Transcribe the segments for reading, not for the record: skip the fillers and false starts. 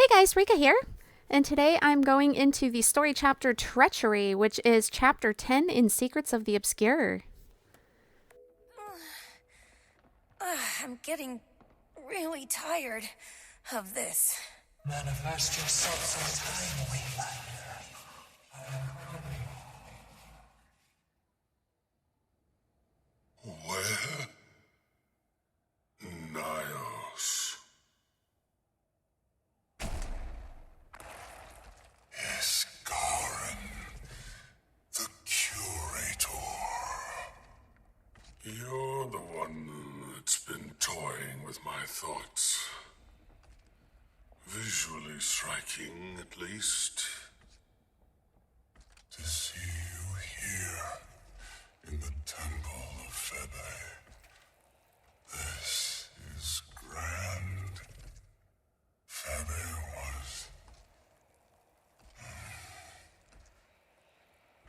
guys, Rika here, and today I'm going into the story chapter Treachery, which is chapter 10 in Secrets of the Obscure. I'm getting really tired of this. Manifest yourself sometime, Wayfinder. Where? Nayos. Iskarin, the Curator. You're the one that's been toying with my thoughts. Visually striking, at least. To see you here, in the Temple of Febe. This is grand. Febe was...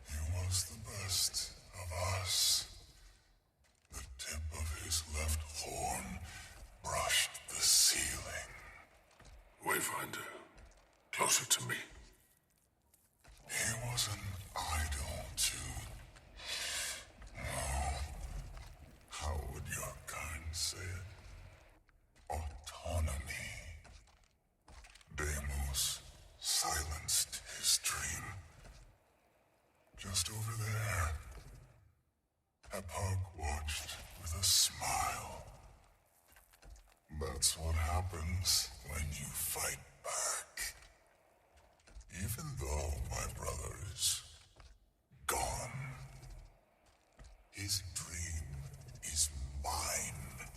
He was the best of us. The tip of his left horn brushed the ceiling. Wayfinder, closer to me. He was an idol to... Oh, how would your kind say it? Autonomy. Deimos silenced his dream. Just over there. Epoch watched with a smile. That's what happens when you fight back. Even though my brother is gone, his dream is mine.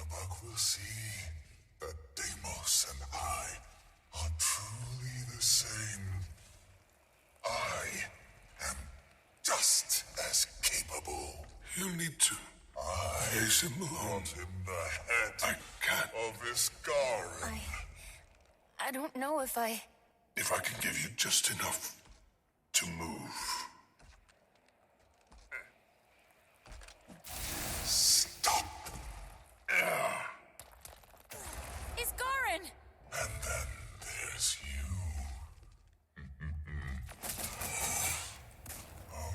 Epoch will see that Deimos and I are truly the same. I am just as capable. You need to I face him alone. want him the head I can't. of Iskarin. I don't know if I... If I can give you just enough to move. Stop. Iskarin! And then there's you. Oh,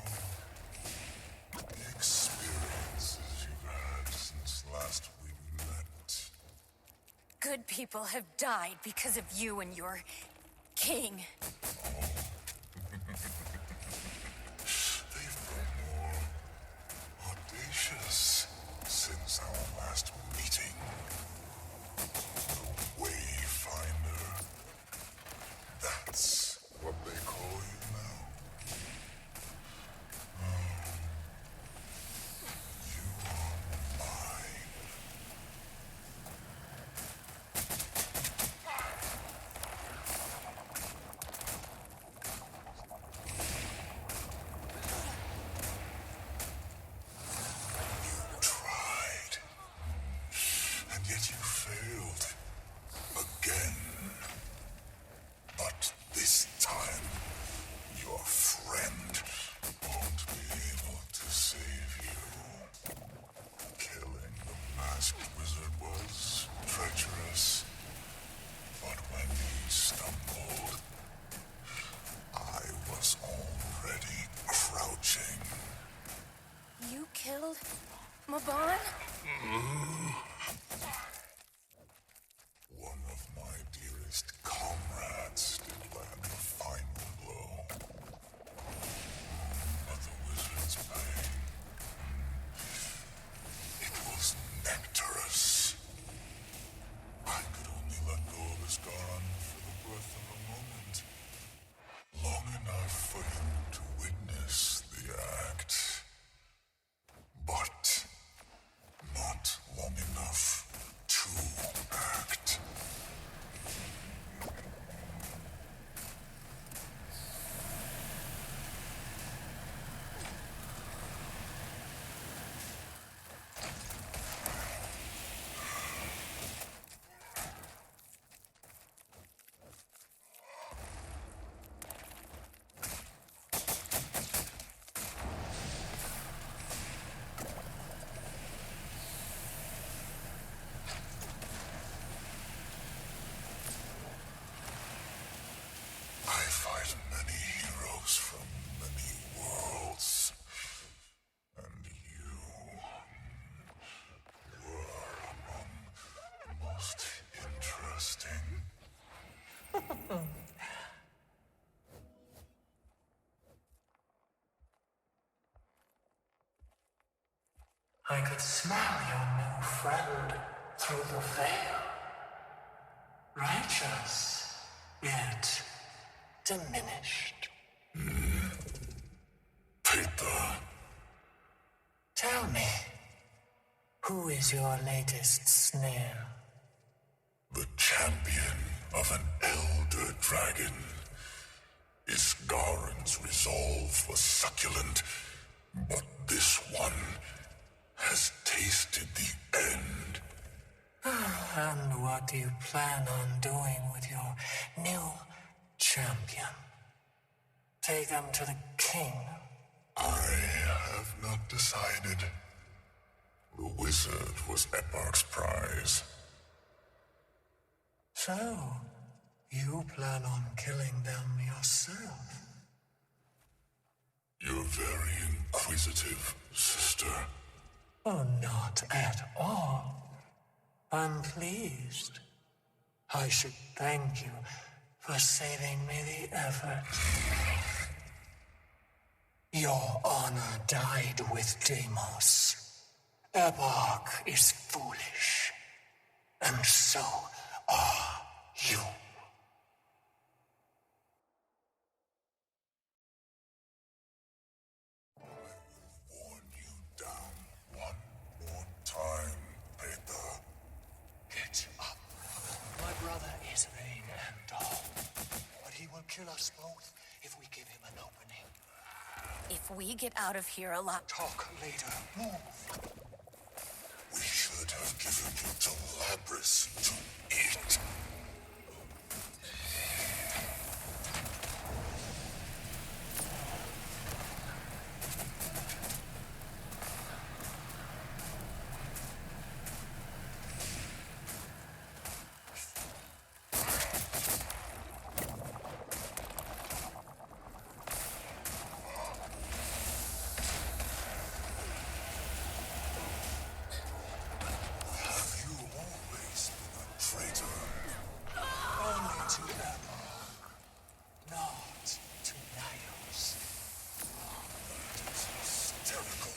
the experiences you've had since last we met. Good people have died because of you and your king. They've grown more audacious since our last meeting. The Wayfinder. That's what they call you now. You are mine. You tried. And yet you failed. Again. But this time, your friend won't be able to save you. Killing the masked wizard was treacherous. But when he stumbled, I was already crouching. You killed Mabon? One of my dearest comrades did land the final blow. But the wizard's pain, it was nectarous. I could only let go of Iskarin for the breath of a moment. Long enough for him to witness the act. But not long enough to act. I could smell your new friend through the veil. Righteous, yet diminished. Peter, Tell me, who is your latest snare? the champion of an elder dragon. Isgaran's resolve was succulent, but this one has tasted the end. And what do you plan on doing with your new champion? Take them to the king? I have not decided. The wizard was Eparch's prize. So, you plan on killing them yourself? You're very inquisitive, sister. Oh, not at all. I'm pleased. I should thank you for saving me the effort. Your honor died with Deimos. Eparch is foolish. And so are you. Worn you down one more time, Peter. Get up. My brother is vain and dull, but he will kill us both if we give him an opening. If we get out of here alive. Talk later. Move. We should have given you to Labrys to eat. Have you always been a traitor? Only to Eparch, not to Nayos. It is hysterical.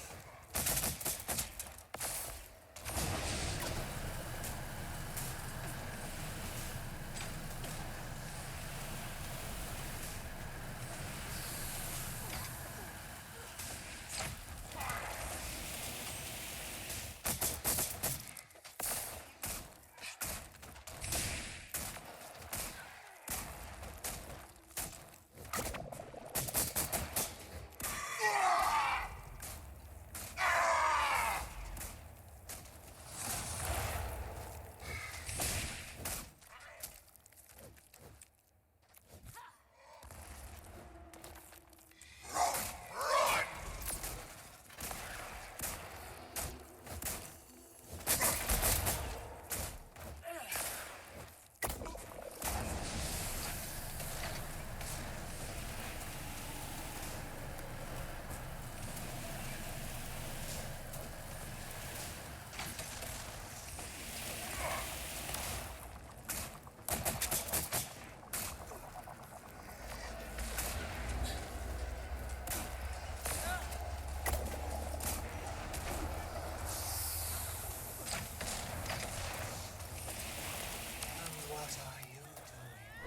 And what are you doing?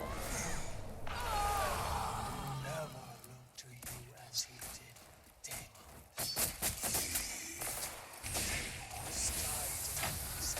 Never look to you as he did Deimos. Deimos died in his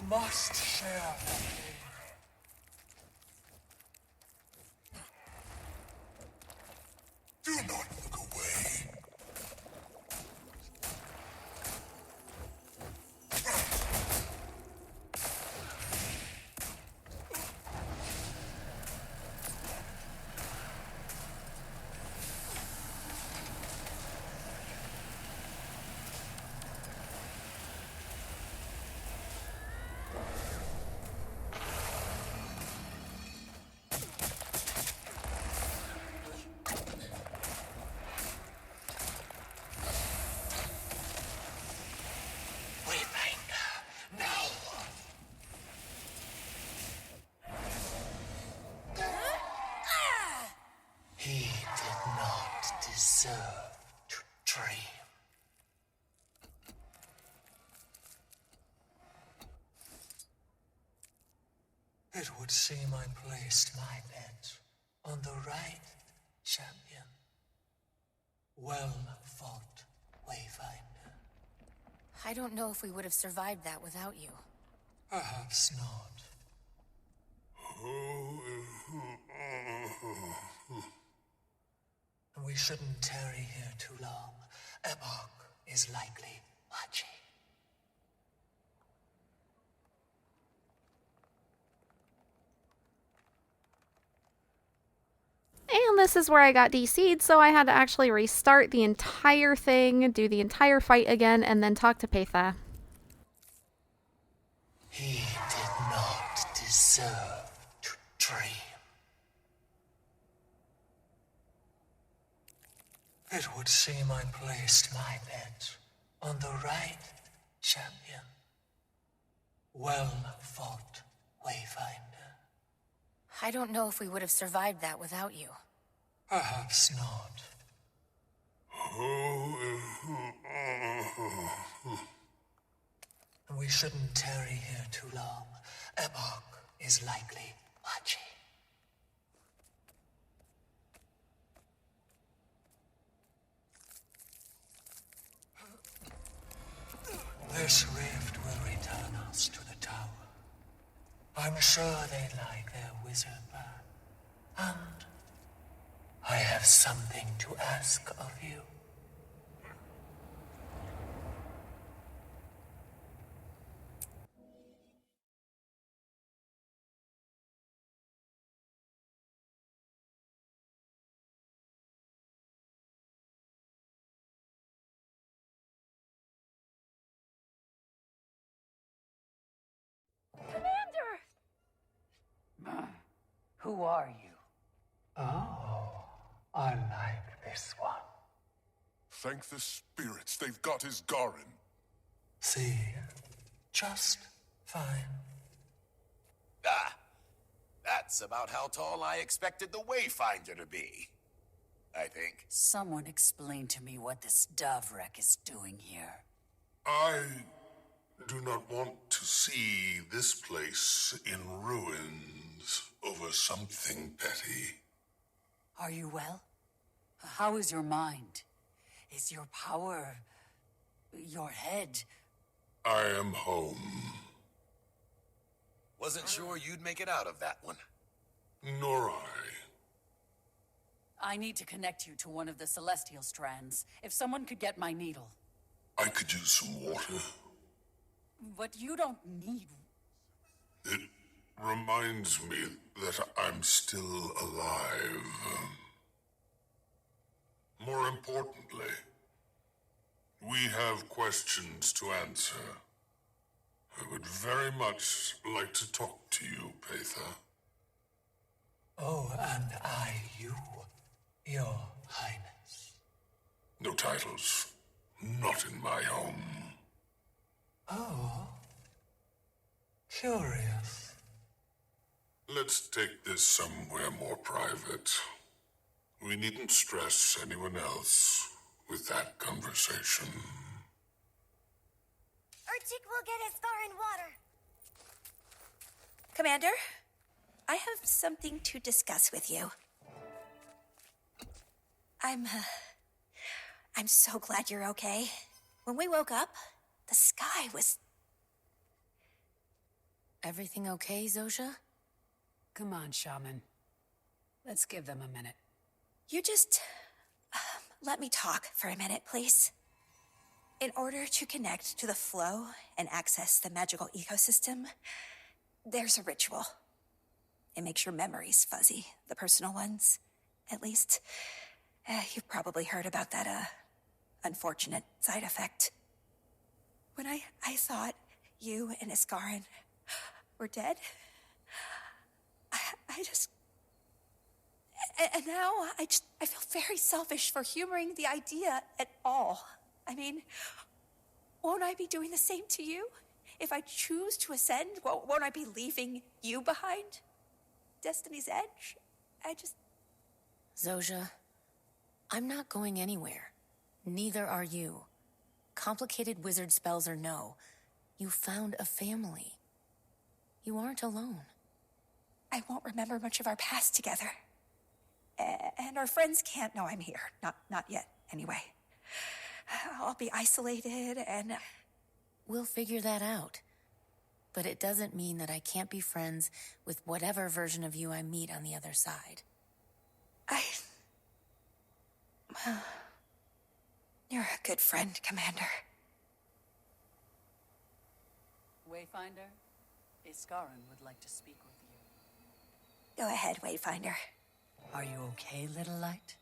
must share that pain. Do not look away. He did not deserve to dream. It would seem I placed my bet on the right champion. Well fought, Wayfinder. I don't know if we would have survived that without you. Perhaps not. We shouldn't tarry here too long. Epoch is likely watching. And this is where I got DC'd, so I had to actually restart the entire thing, do the entire fight again, and then talk to Petha. He did not deserve to dream. It would seem I placed my bet on the right champion. Well fought, Wayfinder. I don't know if we would have survived that without you. Perhaps not. We shouldn't tarry here too long. Epoch is likely watching. This rift will return us to the tower. I'm sure they like their wizard bird. And I have something to ask of you. Who are you? Oh, I like this one. Thank the spirits, they've got his Garin. See, just fine. Ah, that's about how tall I expected the Wayfinder to be. I think. Someone explain to me what this dove wreck is doing here. I do not want to see this place in ruins over something petty. Are you well? How is your mind? Is your power... your head? I am home. Wasn't sure you'd make it out of that one. Nor I. I need to connect you to one of the celestial strands. If someone could get my needle. I could use some water. But you don't need... It reminds me that I'm still alive. More importantly, we have questions to answer. I would very much like to talk to you, Petha. Oh, and I, you, Your Highness. No titles. Not in my home. Oh, curious. Let's take this somewhere more private. We needn't stress anyone else with that conversation. Urchik will get his scar in water. Commander, I have something to discuss with you. I'm so glad you're okay. When we woke up, the sky was Everything okay, Zosha? Come on, Shaman. Let's give them a minute. You just let me talk for a minute, please. In order to connect to the flow and access the magical ecosystem, there's a ritual. It makes your memories fuzzy, the personal ones, at least. You've probably heard about that, unfortunate side effect. When I thought you and Iskarin were dead, I just... And now I feel very selfish for humoring the idea at all. I mean, won't I be doing the same to you? If I choose to ascend, won't I be leaving you behind? Destiny's Edge? Zosha, I'm not going anywhere. Neither are you. Complicated wizard spells or no, you found a family. You aren't alone. I won't remember much of our past together. And our friends can't know I'm here. Not yet, anyway. I'll be isolated and... We'll figure that out. But it doesn't mean that I can't be friends with whatever version of you I meet on the other side. Well, you're a good friend, Commander. Wayfinder, Iskarin would like to speak with you. Go ahead, Wayfinder. Are you okay, little light?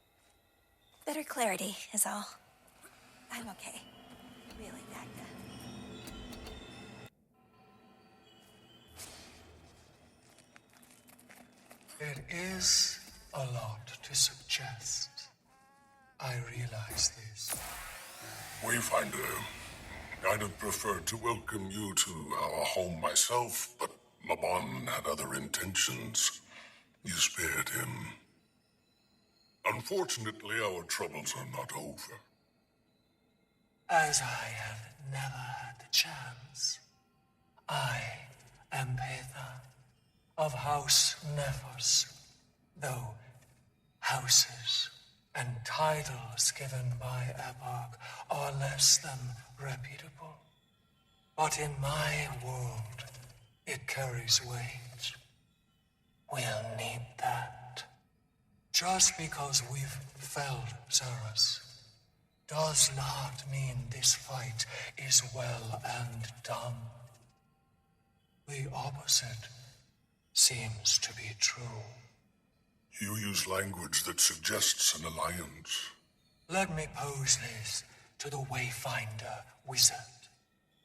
Better clarity is all. I'm okay. Really, Magda. It is a lot to suggest. I realize this. Wayfinder, I'd have preferred to welcome you to our home myself, but Mabon had other intentions. You spared him. Unfortunately, our troubles are not over. As I have never had the chance, I am Petha of House Nephos, though houses and titles given by Epoch are less than reputable. But in my world, it carries weight. We'll need that. Just because we've felled Cerus does not mean this fight is well and done. The opposite seems to be true. You use language that suggests an alliance. Let me pose this to the Wayfinder wizard.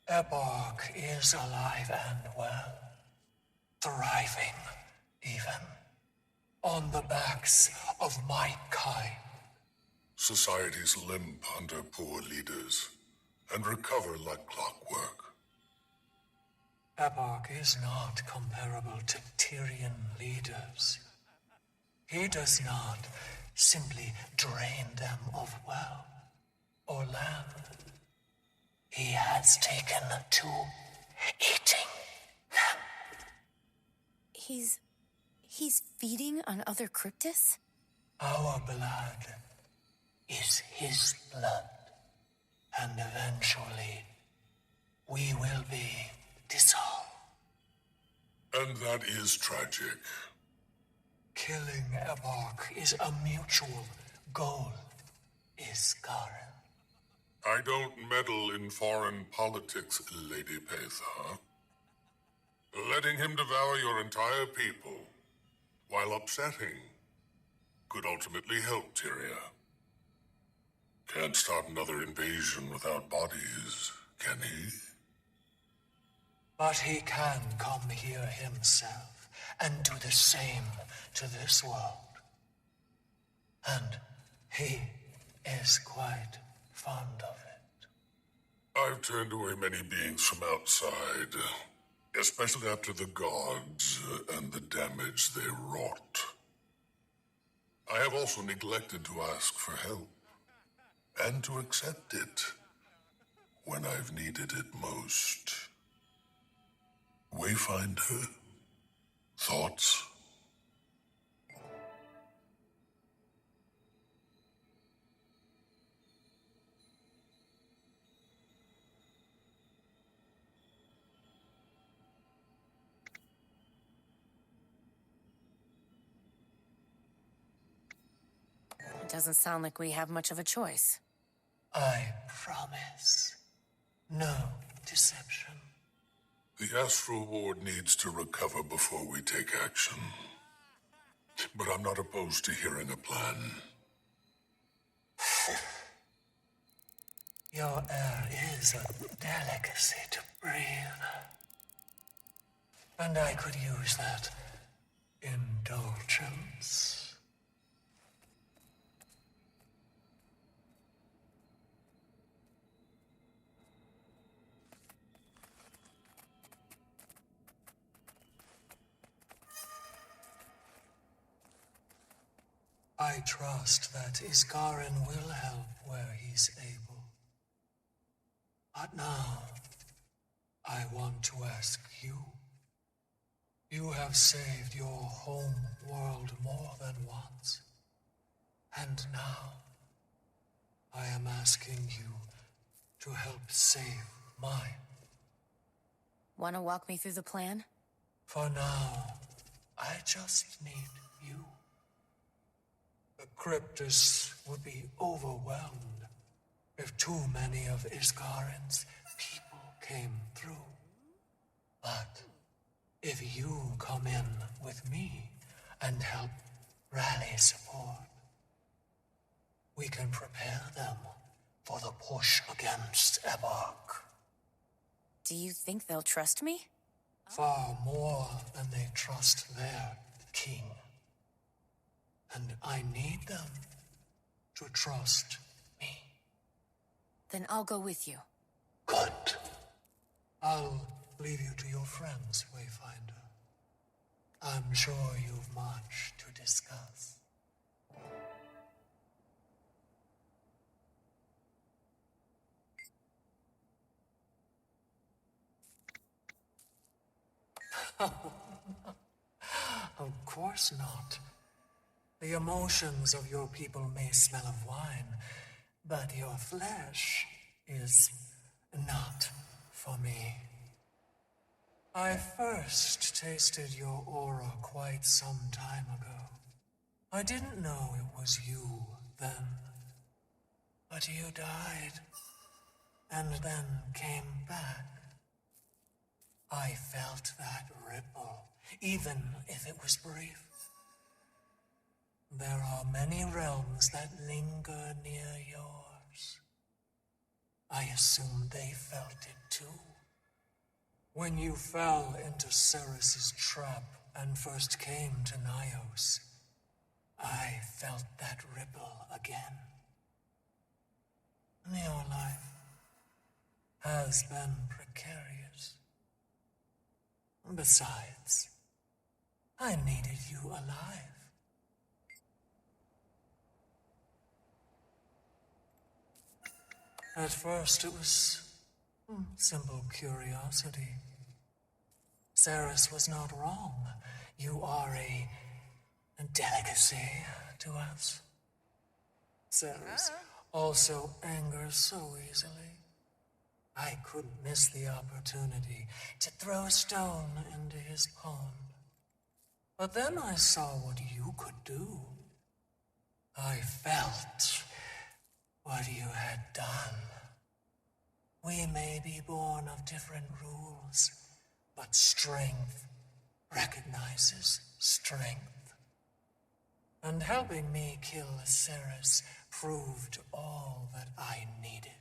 Epoch is alive and well, thriving even, on the backs of my kind. Societies limp under poor leaders and recover like clockwork. Epoch is not comparable to Tyrian leaders. He does not simply drain them of wealth or land. He has taken to eating them. He's feeding on other cryptids? Our blood is his blood, and eventually we will be dissolved. And that is tragic. Killing Epoch is a mutual goal, Iskarin. I don't meddle in foreign politics, Lady Petha. Letting him devour your entire people, while upsetting, could ultimately help Tyria. Can't start another invasion without bodies, can he? But he can come here himself and do the same to this world. And he is quite fond of it. I've turned away many beings from outside, especially after the gods and the damage they wrought. I have also neglected to ask for help, and to accept it when I've needed it most. Wayfinder, thoughts? Doesn't sound like we have much of a choice. I promise. No deception. The Astral Ward needs to recover before we take action. But I'm not opposed to hearing a plan. Your air is a delicacy to breathe. And I could use that indulgence. I trust that Isgarin will help where he's able. But now, I want to ask you. You have saved your home world more than once. And now, I am asking you to help save mine. Want to walk me through the plan? For now, I just need you. The Cryptus would be overwhelmed if too many of Isgarin's people came through. But if you come in with me and help rally support, we can prepare them for the push against Ebark. Do you think they'll trust me? Far more than they trust their king. And I need them to trust me. Then I'll go with you. Good. I'll leave you to your friends, Wayfinder. I'm sure you've much to discuss. Of course not. The emotions of your people may smell of wine, but your flesh is not for me. I first tasted your aura quite some time ago. I didn't know it was you then, but you died, and then came back. I felt that ripple, even if it was brief. There are many realms that linger near yours. I assume they felt it too. When you fell into Cerus's trap and first came to Nayos, I felt that ripple again. Your life has been precarious. Besides, I needed you alive. At first, it was simple curiosity. Cerus was not wrong. You are a delicacy to us. Cerus also angers so easily. I couldn't miss the opportunity to throw a stone into his pond. But then I saw what you could do. I felt what you had done. We may be born of different rules, but strength recognizes strength. And helping me kill Cerus proved all that I needed.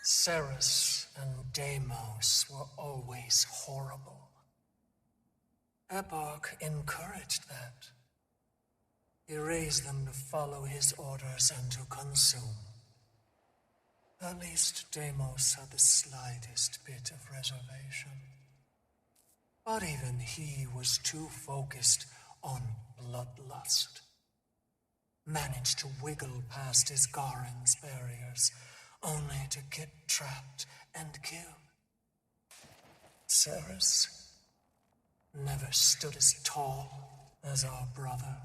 Cerus and Deimos were always horrible. Ebark encouraged that. He raised them to follow his orders and to consume. At least Deimos had the slightest bit of reservation. But even he was too focused on bloodlust. Managed to wiggle past Isgarin's barriers, only to get trapped and killed. Cerus never stood as tall as our brother.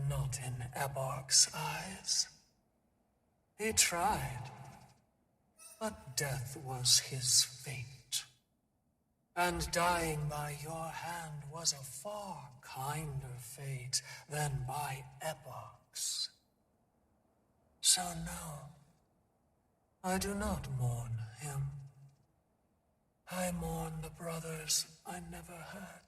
Not in Ebark's eyes. He tried, but death was his fate. And dying by your hand was a far kinder fate than by epochs. So no, I do not mourn him. I mourn the brothers I never had.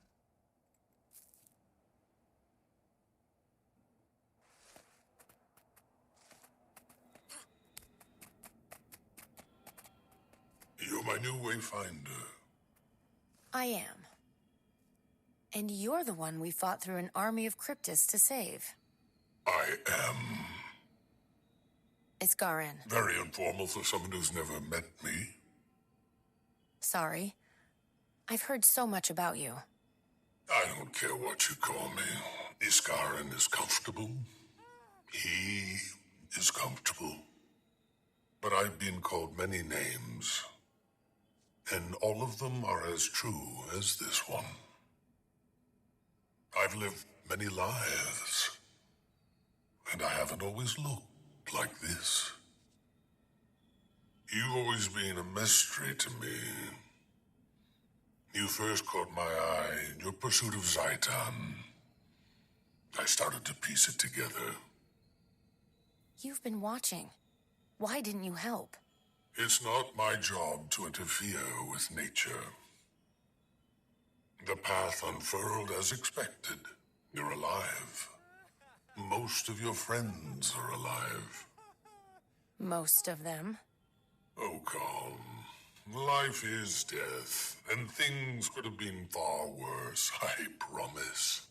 You're my new wayfinder. I am. And you're the one we fought through an army of cryptids to save. I am It's Garin. very informal for someone who's never met me. Sorry. I've heard so much about you. I don't care what you call me. Iskarin is comfortable. He is comfortable. But I've been called many names, and all of them are as true as this one. I've lived many lives, and I haven't always looked like this. You've always been a mystery to me. You first caught my eye in your pursuit of Zaitan. I started to piece it together. You've been watching. Why didn't you help? It's not my job to interfere with nature. The path unfurled as expected. You're alive. Most of your friends are alive. Most of them. Oh, calm. Life is death, and things could have been far worse, I promise.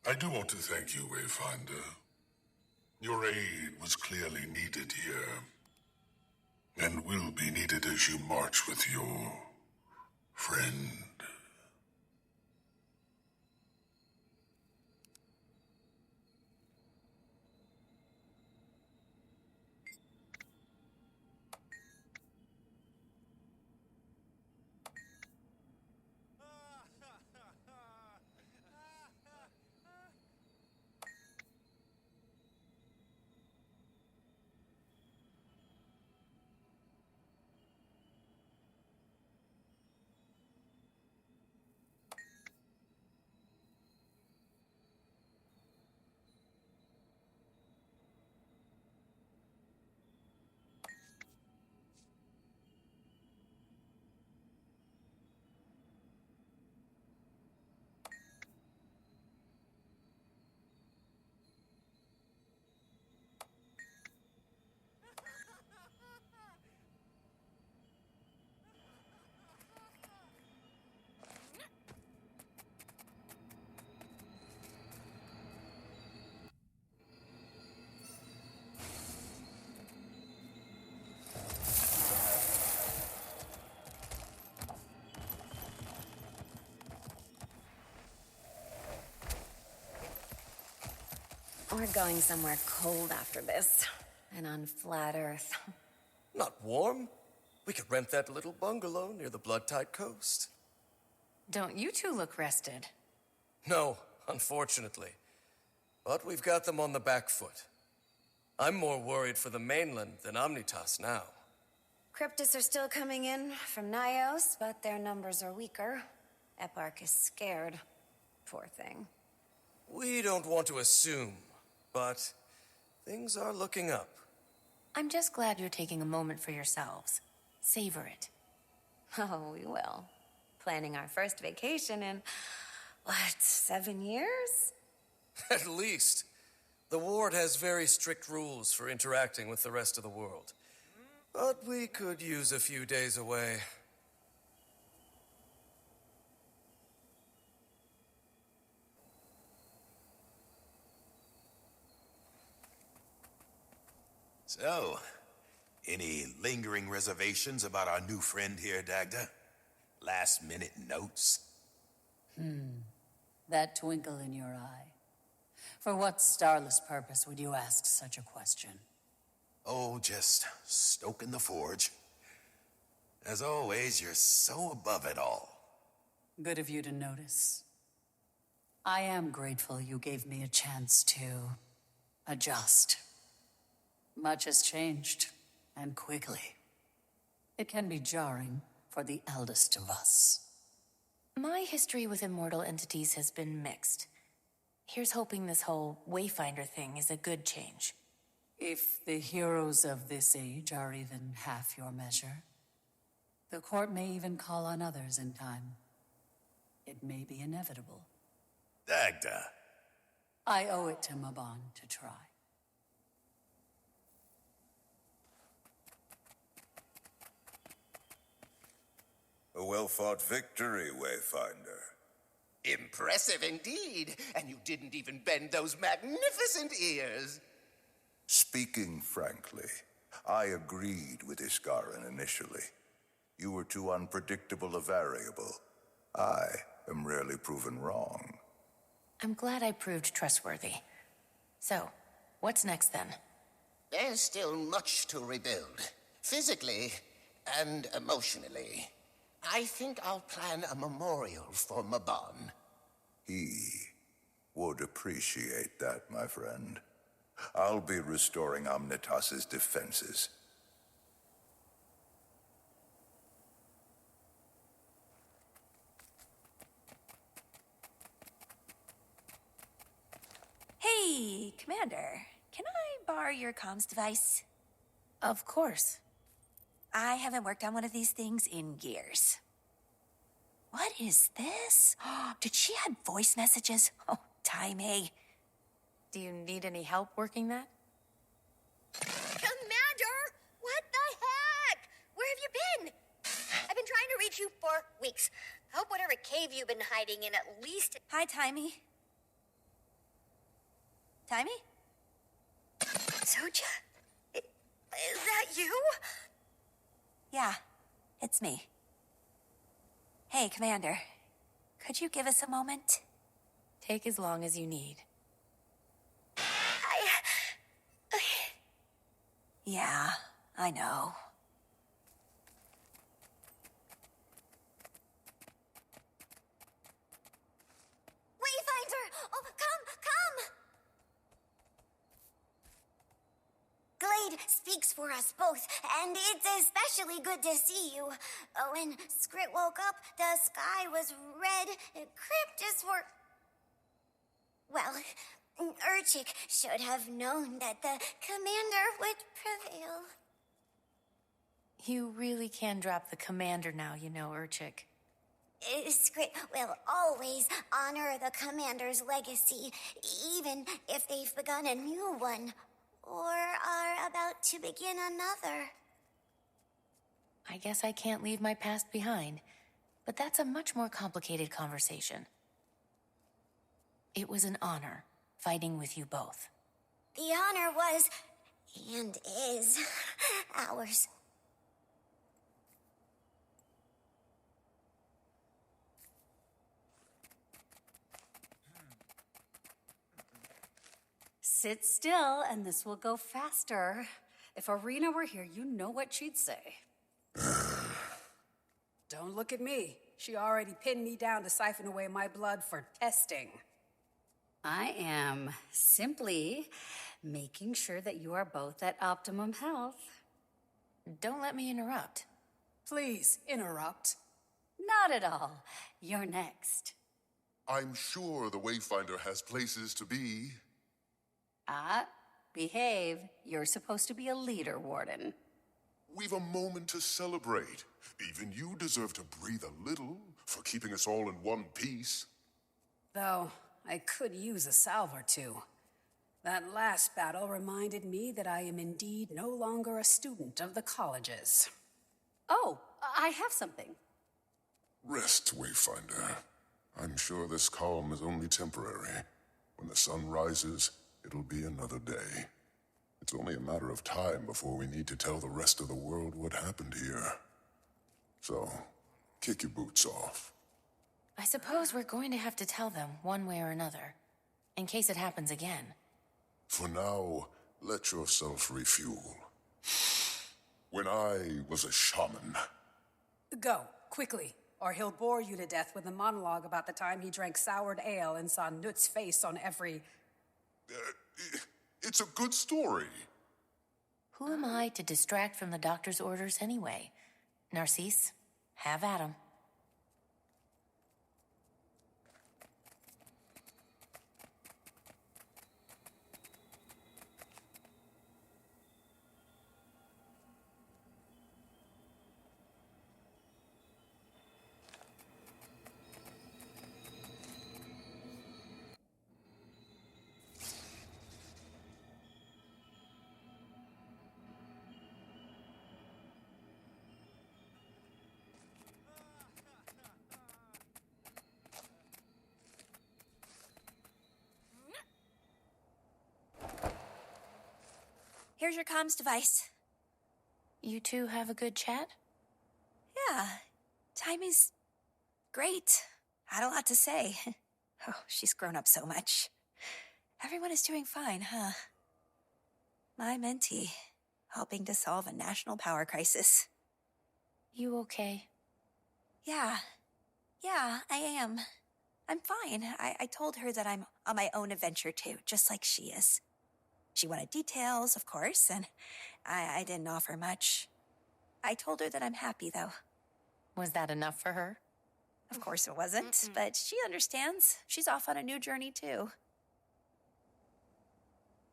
I do want to thank you, Wayfinder. Your aid was clearly needed here, and will be needed as you march with your friend. We're going somewhere cold after this. And on flat Earth. Not warm. We could rent that little bungalow near the Blood-Tide coast. Don't you two look rested? No, unfortunately. But we've got them on the back foot. I'm more worried for the mainland than Omnitas now. Cryptids are still coming in from Nayos, but their numbers are weaker. Eparch is scared. Poor thing. We don't want to assume, but things are looking up. I'm just glad you're taking a moment for yourselves. Savor it. Oh, we will. Planning our first vacation in, 7 years? At least. The Ward has very strict rules for interacting with the rest of the world. But we could use a few days away. So, any lingering reservations about our new friend here, Dagda? Last-minute notes? That twinkle in your eye. For what starless purpose would you ask such a question? Oh, just stoking the forge. As always, you're so above it all. Good of you to notice. I am grateful you gave me a chance to adjust. Much has changed, and quickly. It can be jarring for the eldest of us. My history with immortal entities has been mixed. Here's hoping this whole Wayfinder thing is a good change. If the heroes of this age are even half your measure, the court may even call on others in time. It may be inevitable. Dagda. I owe it to Maban to try. A well-fought victory, Wayfinder. Impressive indeed. And you didn't even bend those magnificent ears. Speaking frankly, I agreed with Iskaran initially. You were too unpredictable a variable. I am rarely proven wrong. I'm glad I proved trustworthy. So, what's next then? There's still much to rebuild. Physically and emotionally. I think I'll plan a memorial for Maban. He would appreciate that, my friend. I'll be restoring Omnitas's defenses. Hey, Commander. Can I borrow your comms device? Of course. I haven't worked on one of these things in years. What is this? Did she add voice messages? Oh, timey. Do you need any help working that? Commander! What the heck? Where have you been? I've been trying to reach you for weeks. Hope whatever cave you've been hiding in at least... Hi, Timey. Timey? Soja? Is that you? Yeah, it's me. Hey, Commander. Could you give us a moment? Take as long as you need. Yeah, I know. Wayfinder! Oh, come! Glade speaks for us both, and it's especially good to see you. When Skrit woke up, the sky was red. Cryptus were... Well, Urchik should have known that the commander would prevail. You really can drop the commander now, you know, Urchik. Skrit will always honor the commander's legacy, even if they've begun a new one, or are about to begin another. I guess I can't leave my past behind, but that's a much more complicated conversation. It was an honor fighting with you both. The honor was, and is, ours. Sit still, and this will go faster. If Arena were here, you know what she'd say. Don't look at me. She already pinned me down to siphon away my blood for testing. I am simply making sure that you are both at optimum health. Don't let me interrupt. Please, interrupt. Not at all. You're next. I'm sure the Wayfinder has places to be. Behave. You're supposed to be a leader, Warden. We've a moment to celebrate. Even you deserve to breathe a little for keeping us all in one piece. Though, I could use a salve or two. That last battle reminded me that I am indeed no longer a student of the colleges. Oh, I have something. Rest, Wayfinder. I'm sure this calm is only temporary. When the sun rises, it'll be another day. It's only a matter of time before we need to tell the rest of the world what happened here. So, kick your boots off. I suppose we're going to have to tell them one way or another, in case it happens again. For now, let yourself refuel. When I was a shaman... Go, quickly, or he'll bore you to death with a monologue about the time he drank soured ale and saw Nut's face on every... It's a good story. Who am I to distract from the doctor's orders anyway? Narcisse? Have at 'em. Here's your comms device. You two have a good chat? Yeah, timing's great. Had a lot to say. Oh, she's grown up so much. Everyone is doing fine, huh? My mentee, helping to solve a national power crisis. You okay? Yeah, I am. I'm fine. I told her that I'm on my own adventure too, just like she is. She wanted details, of course, and I didn't offer much. I told her that I'm happy, though. Was that enough for her? Of course it wasn't, but she understands. She's off on a new journey, too.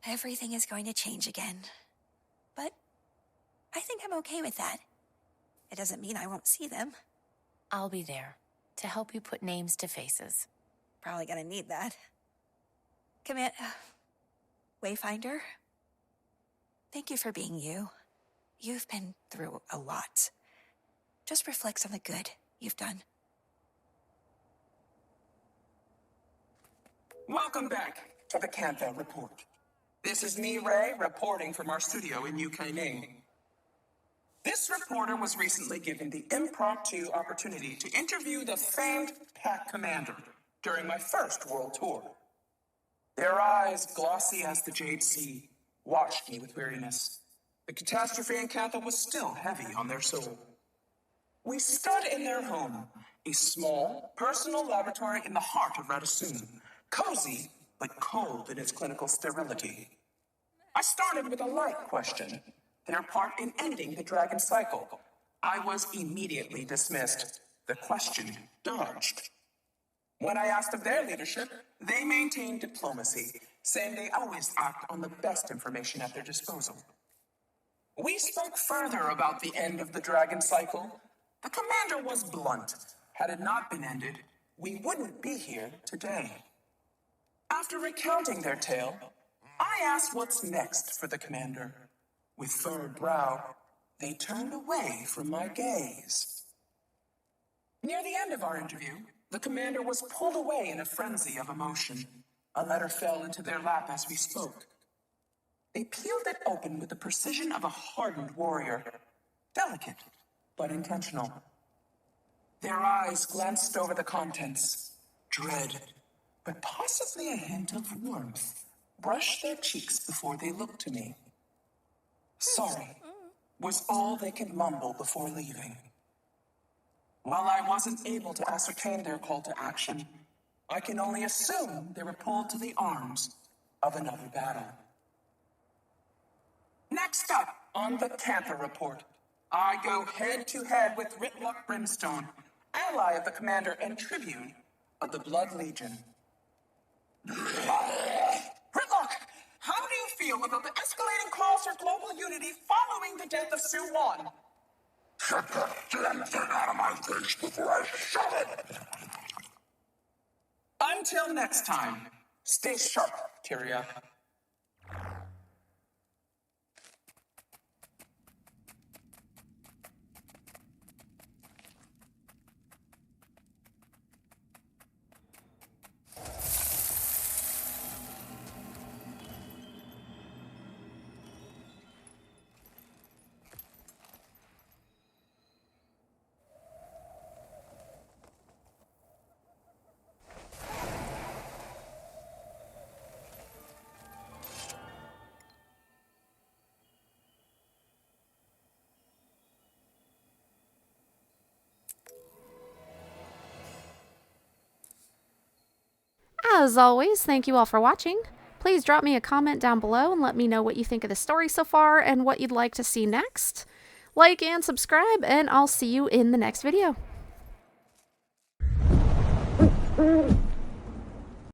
Everything is going to change again. But I think I'm okay with that. It doesn't mean I won't see them. I'll be there to help you put names to faces. Probably gonna need that. Command... Wayfinder, thank you for being you. You've been through a lot. Just reflect on the good you've done. Welcome back to the Cantha Report. This is me, Ray, reporting from our studio in UK. This reporter was recently given the impromptu opportunity to interview the famed Pack Commander during my first world tour. Their eyes, glossy as the Jade Sea, watched me with weariness. The catastrophe in Cantha was still heavy on their soul. We stood in their home, a small, personal laboratory in the heart of Radissoon, cozy but cold in its clinical sterility. I started with a light question, their part in ending the dragon cycle. I was immediately dismissed. The question dodged. When I asked of their leadership, they maintained diplomacy, saying they always act on the best information at their disposal. We spoke further about the end of the dragon cycle. The commander was blunt. Had it not been ended, we wouldn't be here today. After recounting their tale, I asked what's next for the commander. With furrowed brow, they turned away from my gaze. Near the end of our interview, the commander was pulled away in a frenzy of emotion. A letter fell into their lap as we spoke. They peeled it open with the precision of a hardened warrior. Delicate, but intentional. Their eyes glanced over the contents. Dread, but possibly a hint of warmth, brushed their cheeks before they looked to me. Sorry, was all they could mumble before leaving. While I wasn't able to ascertain their call to action, I can only assume they were pulled to the arms of another battle. Next up on the Cantha Report, I go head-to-head with Ritlock Brimstone, ally of the commander and tribune of the Blood Legion. Ritlock, how do you feel about the escalating calls for global unity following the death of Sue Wan? Get that damn thing out of my face before I shove it! Until next time, stay sharp, Tyria. As always, thank you all for watching. Please drop me a comment down below and let me know what you think of the story so far and what you'd like to see next. like, and subscribe, and I'll see you in the next video.